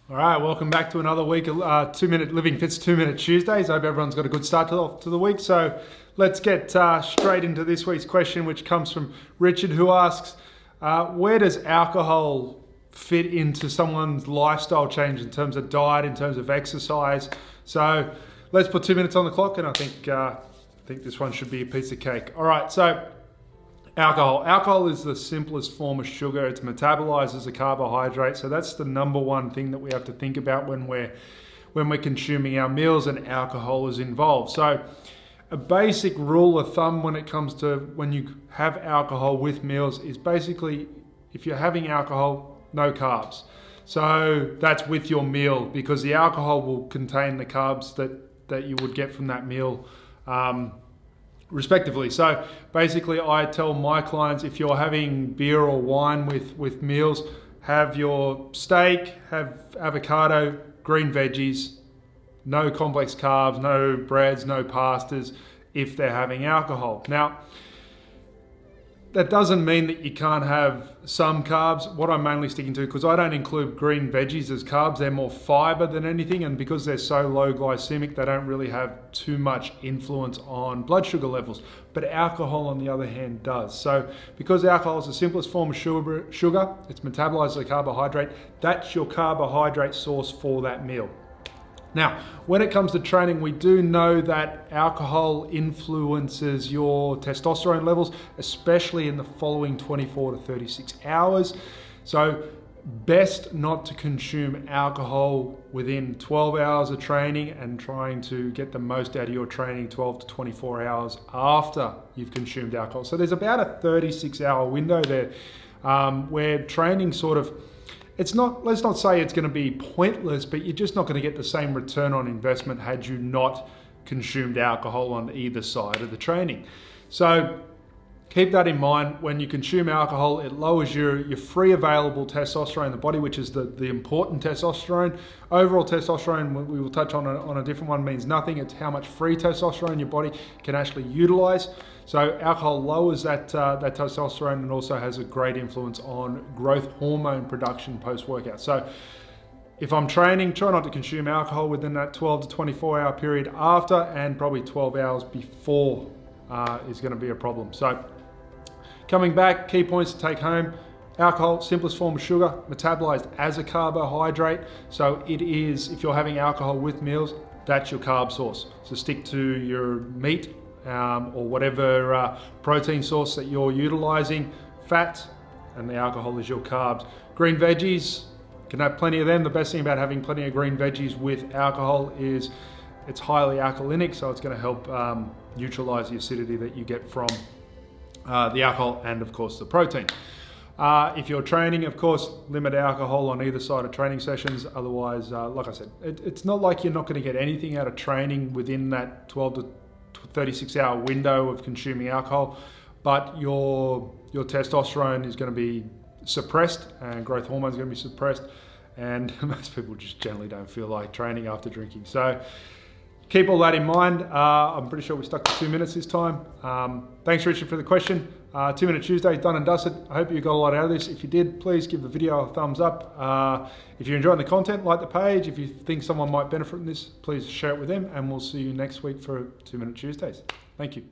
All right, welcome back to another week of 2 Minute Living Fit's 2 Minute Tuesdays. I hope everyone's got a good start to the week. So let's get straight into this week's question, which comes from Richard, who asks, where does alcohol fit into someone's lifestyle change in terms of diet, in terms of exercise? So let's put 2 minutes on the clock, and I think this one should be a piece of cake. All right, so alcohol. Alcohol is the simplest form of sugar. It's metabolized as a carbohydrate. So that's the number one thing that we have to think about when we're consuming our meals and alcohol is involved. So a basic rule of thumb when it comes to when you have alcohol with meals is basically, if you're having alcohol, no carbs. So that's with your meal, because the alcohol will contain the carbs that you would get from that meal, respectively. So basically I tell my clients, if you're having beer or wine with meals, have your steak, have avocado, green veggies, no complex carbs, no breads, no pastas if they're having alcohol. Now, that doesn't mean that you can't have some carbs. What I'm mainly sticking to, because I don't include green veggies as carbs, they're more fiber than anything, and because they're so low glycemic, they don't really have too much influence on blood sugar levels. But alcohol, on the other hand, does. So because alcohol is the simplest form of sugar, it's metabolized as a carbohydrate, that's your carbohydrate source for that meal. Now, when it comes to training, we do know that alcohol influences your testosterone levels, especially in the following 24 to 36 hours. So best not to consume alcohol within 12 hours of training, and trying to get the most out of your training 12 to 24 hours after you've consumed alcohol. So there's about a 36-hour window there where training sort of, it's not, let's not say it's going to be pointless, but you're just not going to get the same return on investment had you not consumed alcohol on either side of the training. So keep that in mind. When you consume alcohol, it lowers your free available testosterone in the body, which is the important testosterone. Overall testosterone, we will touch on a different one, means nothing. It's how much free testosterone your body can actually utilize. So alcohol lowers that testosterone, and also has a great influence on growth hormone production post-workout. So if I'm training, try not to consume alcohol within that 12 to 24 hour period after, and probably 12 hours before is going to be a problem. So coming back, key points to take home: alcohol, simplest form of sugar, metabolized as a carbohydrate. So it is, if you're having alcohol with meals, that's your carb source. So stick to your meat or whatever protein source that you're utilizing. Fat and the alcohol is your carbs. Green veggies, can have plenty of them. The best thing about having plenty of green veggies with alcohol is it's highly alkalinic, so it's going to help neutralize the acidity that you get from the alcohol and of course the protein. If you're training, of course, limit alcohol on either side of training sessions. Otherwise, like I said, it's not like you're not going to get anything out of training within that 12 to 36 hour window of consuming alcohol, but your testosterone is going to be suppressed, and growth hormones are going to be suppressed, and most people just generally don't feel like training after drinking. So keep all that in mind. I'm pretty sure we stuck to 2 minutes this time. Thanks, Richard, for the question. 2 Minute Tuesday, done and dusted. I hope you got a lot out of this. If you did, please give the video a thumbs up. If you're enjoying the content, like the page. If you think someone might benefit from this, please share it with them, and we'll see you next week for 2 Minute Tuesdays. Thank you.